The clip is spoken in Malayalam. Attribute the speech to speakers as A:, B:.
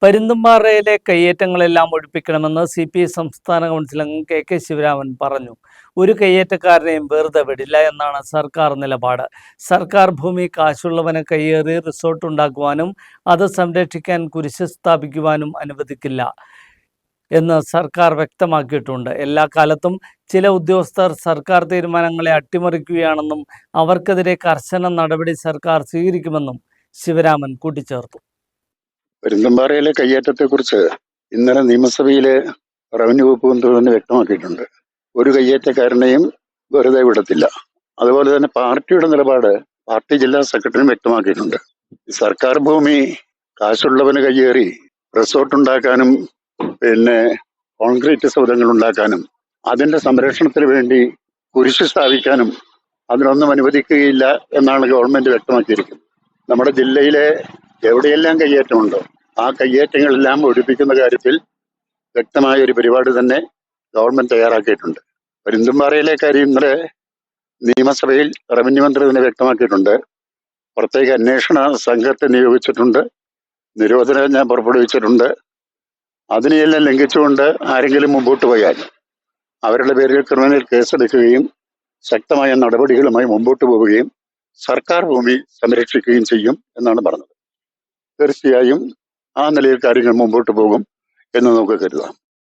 A: പരുന്തുംപാറയിലെ കയ്യേറ്റങ്ങളെല്ലാം ഒഴിപ്പിക്കണമെന്ന് സംസ്ഥാന കൗൺസിൽ അംഗം കെ ശിവരാമൻ പറഞ്ഞു. ഒരു കയ്യേറ്റക്കാരനെയും വെറുതെ വിടില്ല എന്നാണ് സർക്കാർ നിലപാട്. സർക്കാർ ഭൂമി കാശുള്ളവനെ കയ്യേറി റിസോർട്ട് ഉണ്ടാക്കുവാനും അത് സംരക്ഷിക്കാൻ കുരിശ് സ്ഥാപിക്കുവാനും അനുവദിക്കില്ല എന്ന് സർക്കാർ വ്യക്തമാക്കിയിട്ടുണ്ട്. എല്ലാ കാലത്തും ചില ഉദ്യോഗസ്ഥർ സർക്കാർ തീരുമാനങ്ങളെ അട്ടിമറിക്കുകയാണെന്നും അവർക്കെതിരെ കർശന നടപടി സർക്കാർ സ്വീകരിക്കുമെന്നും ശിവരാമൻ കൂട്ടിച്ചേർത്തു.
B: പരുന്തുംപാറയിലെ കയ്യേറ്റത്തെക്കുറിച്ച് ഇന്നലെ നിയമസഭയിലെ റവന്യൂ വകുപ്പ് മന്ത്രി തന്നെ വ്യക്തമാക്കിയിട്ടുണ്ട്. ഒരു കയ്യേറ്റക്കാരനെയും വെറുതെ വിടത്തില്ല. അതുപോലെ തന്നെ പാർട്ടിയുടെ നിലപാട് പാർട്ടി ജില്ലാ സെക്രട്ടറിയും വ്യക്തമാക്കിയിട്ടുണ്ട്. സർക്കാർ ഭൂമി കാശുള്ളവന് കയ്യേറി റിസോർട്ട് ഉണ്ടാക്കാനും പിന്നെ കോൺക്രീറ്റ് സൗധങ്ങൾ ഉണ്ടാക്കാനും അതിന്റെ സംരക്ഷണത്തിന് വേണ്ടി കുരിശ് സ്ഥാപിക്കാനും അതിനൊന്നും അനുവദിക്കുകയില്ല എന്നാണ് ഗവൺമെന്റ് വ്യക്തമാക്കിയിരിക്കുന്നത്. നമ്മുടെ ജില്ലയിലെ എവിടെയെല്ലാം കയ്യേറ്റമുണ്ടോ ആ കയ്യേറ്റങ്ങളെല്ലാം ഒഴിപ്പിക്കുന്ന കാര്യത്തിൽ വ്യക്തമായ ഒരു പരിപാടി തന്നെ ഗവൺമെന്റ് തയ്യാറാക്കിയിട്ടുണ്ട്. പരുന്തുംപാറയിലെ കാര്യം ഇന്നലെ നിയമസഭയിൽ റവന്യൂ മന്ത്രി തന്നെ വ്യക്തമാക്കിയിട്ടുണ്ട്. പ്രത്യേക അന്വേഷണ സംഘത്തെ നിയോഗിച്ചിട്ടുണ്ട്. നിരോധനാജ്ഞ പുറപ്പെടുവിച്ചിട്ടുണ്ട്. അതിനെയെല്ലാം ലംഘിച്ചുകൊണ്ട് ആരെങ്കിലും മുമ്പോട്ട് പോയാൽ അവരുടെ പേരിൽ ക്രിമിനൽ കേസെടുക്കുകയും ശക്തമായ നടപടികളുമായി മുമ്പോട്ട് പോവുകയും സർക്കാർ ഭൂമി സംരക്ഷിക്കുകയും ചെയ്യും എന്നാണ് പറഞ്ഞത്. തീർച്ചയായും ആ നിലയിൽ കാര്യങ്ങൾ മുമ്പോട്ട് പോകും എന്ന് നമുക്ക് കരുതാം.